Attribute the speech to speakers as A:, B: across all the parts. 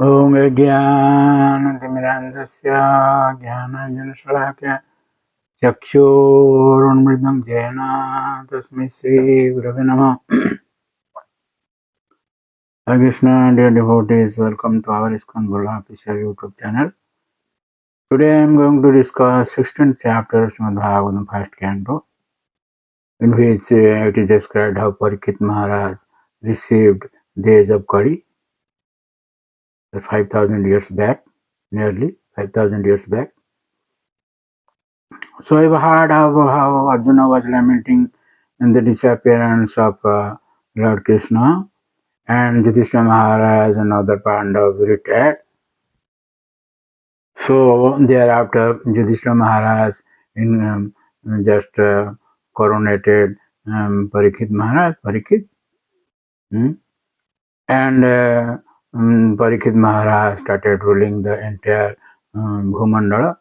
A: ॐ ज्ञानतिमिरान्धस्य ज्ञानाञ्जनशलाकया चक्षुरुन्मृतं येन तस्मै श्रीगुरवे नमः. Hare Krishna, dear devotees, welcome to our ISKCON Burla official YouTube channel. Today I am going to discuss 16th chapter of Srimad Bhagavatam, first canto, in which it is described how Parikshit Maharaj received the age of Kali 5,000 years back, nearly 5,000 years back. So I've heard how Arjuna was lamenting in the disappearance of Lord Krishna, and Yudhishthira Maharaj and other Pandavas retired. So thereafter, Yudhishthira Maharaj just coronated Parikshit Maharaj, and Parikshit Maharaj started ruling the entire Bhumandala.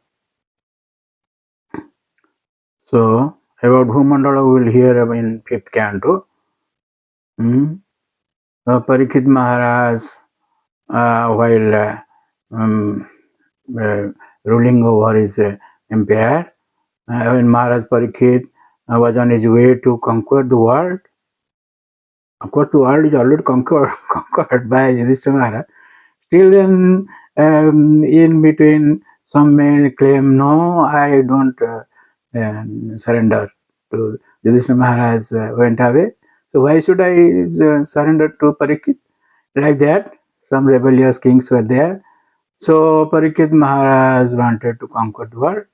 A: So about Bhumandala we will hear in 5th canto. Parikshit Maharaj, while ruling over his empire, when Maharaj Parikshit was on his way to conquer the world. Of course, the world is already conquered by Yudhishthira Maharaj. Still then, in between, some may claim, no, I don't surrender to Yudhishthira Maharaj went away. So why should I surrender to Parikshit? Like that, some rebellious kings were there. So Parikshit Maharaj wanted to conquer the world.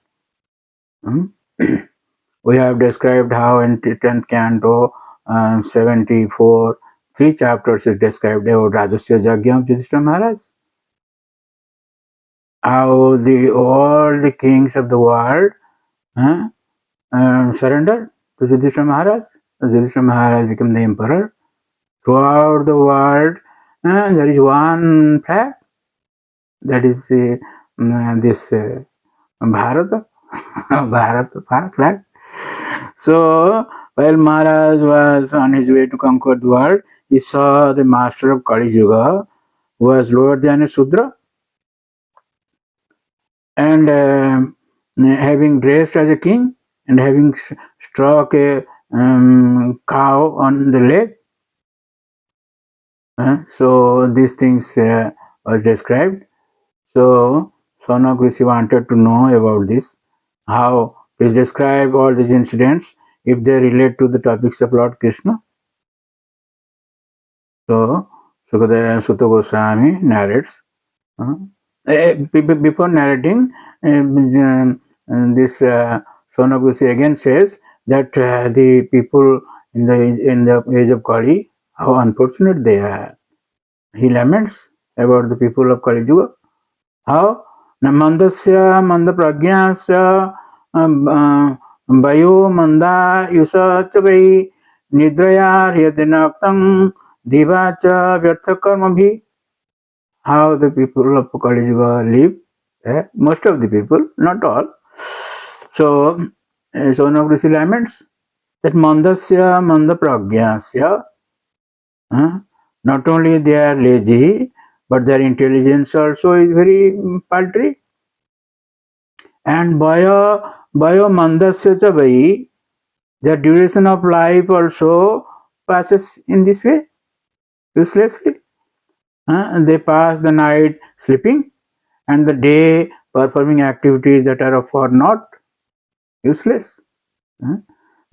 A: We have described how in 10th canto, 74, 3 chapters is described about Rajasya Yajna of Yudhishthira Maharaj. How all the kings of the world surrendered to Yudhishthira Maharaj. Yudhishthira Maharaj became the emperor. Throughout the world, there is one flag. That is this Bharata, Bharata flag. So while Maharaj was on his way to conquer the world, he saw the master of Kali Yuga, who was lower than a Sudra, and having dressed as a king and having struck a cow on the leg. So these things were described. So Shaunak Rishi wanted to know about this. How? Please describe all these incidents if they relate to the topics of Lord Krishna. So Sukadeva Goswami narrates. Before narrating, this Shaunak Rishi again says that the people in the age of Kali, how unfortunate they are. He laments about the people of Kali Yuga. How? Mandasya manda pragyasya vayo manda yusa chavai nidraya hyadinaktam divacha vyartha karma bhi. How the people of Kali Yuga live. Most of the people, not all. So Shaunak Rishi laments that mandasya manda pragyasya, not only they are lazy, but their intelligence also is very paltry. And bayo mandasya chavai, their duration of life also passes in this way, uselessly. And they pass the night sleeping and the day performing activities that are for naught, useless.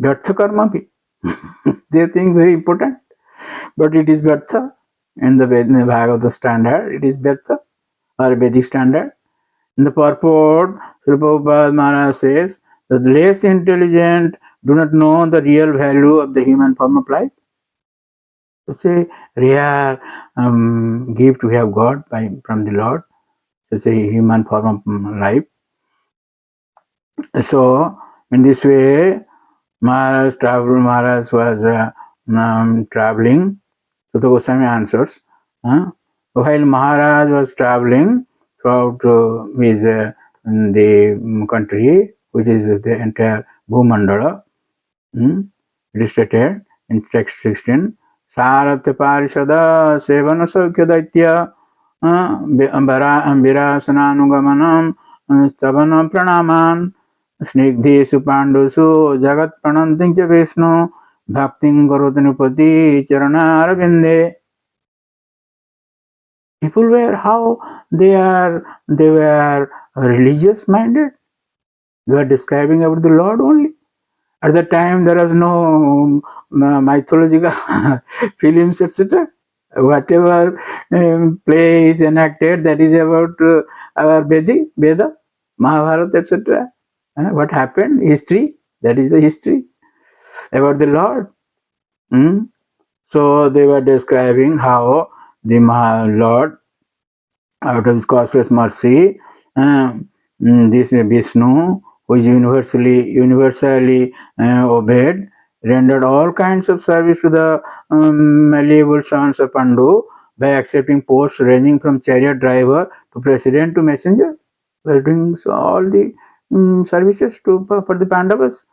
A: Vyartha karma bhi. They think very important, but it is vyartha. In the Bhagavata standard, it is vyartha or Vedic standard. In the purport, Srila Prabhupada Maharaj says that the less intelligent do not know the real value of the human form of life. It's a rare gift we have got from the Lord. It's a human form of life. So, in this way, Maharaj was traveling. Sutta Goswami answers. While Maharaj was traveling throughout his the country, which is the entire Bhumandala, it is stated in text 16, Saratya Parishada Sevana Saukya Daitya Ambirasananugamanan Savanam Pranaman Snigdhesu Pandusu Jagat Prananting cha Vishnu Bhakting Garudanupati Charana Arvinde. People were how they were religious minded. They were describing about the Lord only. At that time there was no mythological films, etc. Whatever play is enacted, that is about our Veda, Mahabharata, etc. What happened? History, that is the history about the Lord. So they were describing how the Lord, out of his causeless mercy, this Vishnu, who is universally obeyed, rendered all kinds of service to the malleable sons of Pandu by accepting posts ranging from chariot driver to president to messenger. They are doing all the services for the Pandavas,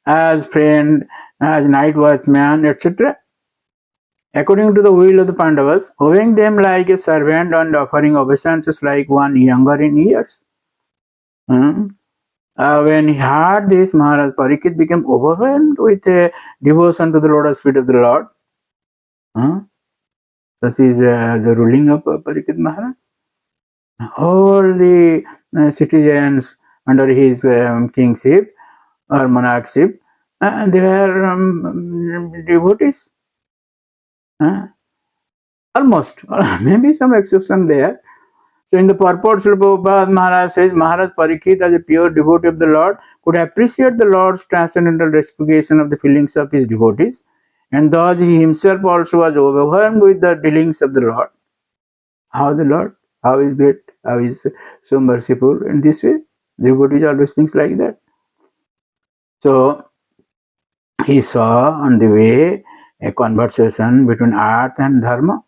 A: as friend, as night watchman, etc. According to the will of the Pandavas, obeying them like a servant and offering obeisances like one younger in years. When he heard this, Maharaj Parikshit became overwhelmed with devotion to the lotus feet of the Lord. This is the ruling of Parikshit Maharaj. All the citizens under his kingship or monarchship, they were devotees. Almost, maybe some exception there. So in the purport, Srila Prabhupada Maharaj says, Maharaj Parikshit, as a pure devotee of the Lord, could appreciate the Lord's transcendental reciprocation of the feelings of his devotees, and thus he himself also was overwhelmed with the dealings of the Lord. How the Lord, how is great, how is so merciful in this way. Devotees always think like that. So he saw on the way a conversation between Arth and Dharma.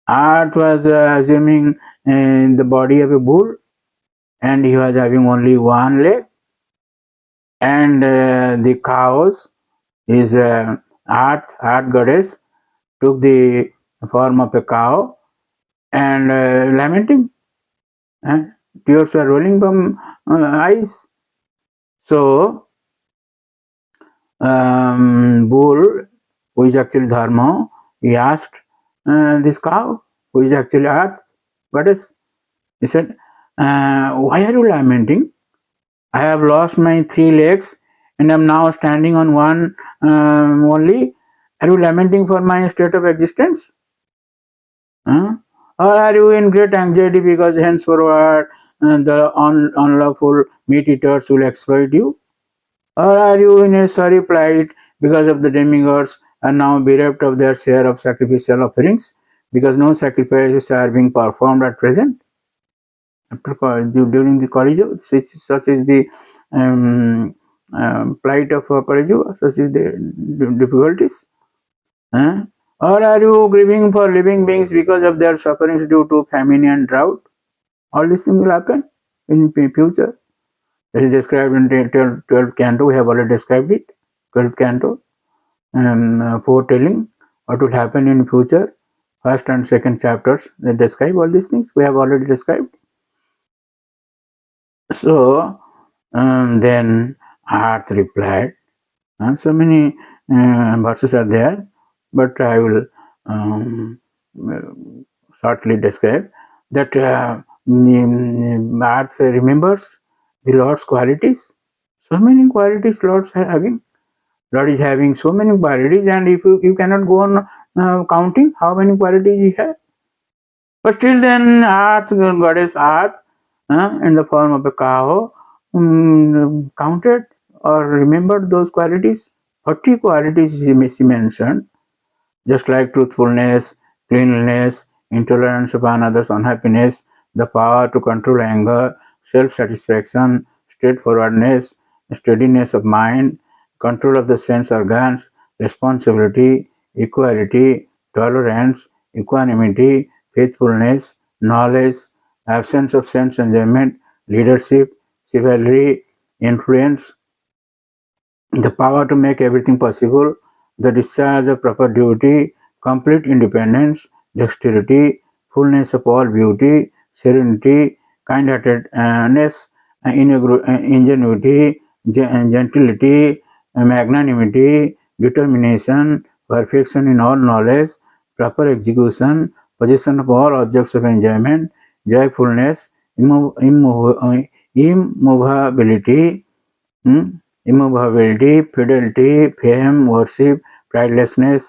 A: Arth was assuming the body of a bull, and he was having only one leg. And the cows, his Earth goddess, took the form of a cow and lamenting. Tears were rolling from eyes. So, bull, who is actually Dharma, he asked this cow, who is actually Earth goddess, he said, why are you lamenting? I have lost my 3 legs and am now standing on one only. Are you lamenting for my state of existence? Or are you in great anxiety because henceforward the unlawful meat eaters will exploit you? Or are you in a sorry plight because of the demigods are now bereft of their share of sacrificial offerings because no sacrifices are being performed at present? During the Kali Yuga, such is the plight of Kali Yuga, such is the difficulties. Or are you grieving for living beings because of their sufferings due to famine and drought? All these things will happen in future. It is described in 12th canto. We have already described it. 12th canto, foretelling what will happen in future. First and second chapters, they describe all these things. We have already described. So then Arth replied, so many verses are there, but I will shortly describe that Arth remembers the Lord's qualities. So many qualities Lord is having. Lord is having so many qualities, and if you cannot go on counting how many qualities he has. But still then Arth, goddess Arth, in the form of a cow, counted or remembered those qualities. 40 qualities she mentioned, just like truthfulness, cleanliness, intolerance upon others' unhappiness, the power to control anger, self-satisfaction, straightforwardness, steadiness of mind, control of the sense organs, responsibility, equality, tolerance, equanimity, faithfulness, knowledge, absence of sense enjoyment, leadership, chivalry, influence, the power to make everything possible, the discharge of proper duty, complete independence, dexterity, fullness of all beauty, serenity, kind-heartedness, ingenuity, gentility, magnanimity, determination, perfection in all knowledge, proper execution, possession of all objects of enjoyment, joyfulness, immovability, immovability, fidelity, fame, worship, pridelessness,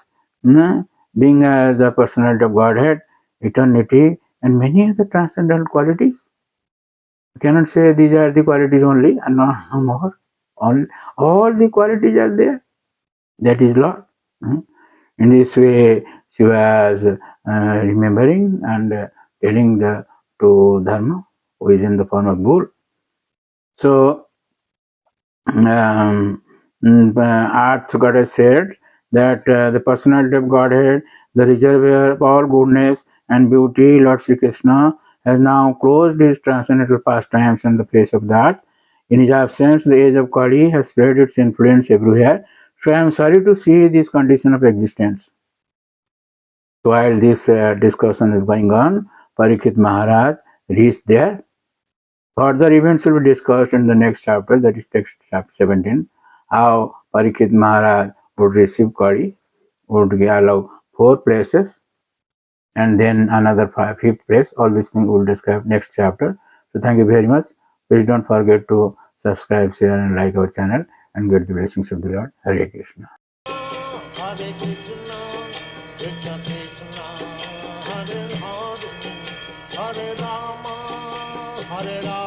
A: being as the personality of Godhead, eternity, and many other transcendental qualities. You cannot say these are the qualities only and no more. All the qualities are there. That is Lord. In this way, she was remembering and telling to Dharma, who is in the form of bull. So, Earth Goddess said that the personality of Godhead, the reservoir of all goodness and beauty, Lord Sri Krishna, has now closed his transcendental pastimes on the face of the earth. In his absence, the age of Kali has spread its influence everywhere. So I am sorry to see this condition of existence. While this discussion is going on, Parikshit Maharaj reached there. Further events will be discussed in the next chapter, that is text chapter 17, how Parikshit Maharaj would receive Kali, would allow 4 places, and then another 5th place. All these things we'll describe next chapter. So thank you very much. Please don't forget to subscribe, share, and like our channel, and get the blessings of the Lord. Hare Krishna.
B: Hare Krishna, Krishna Krishna, Hare Hare, Hare Rama, Hare Rama.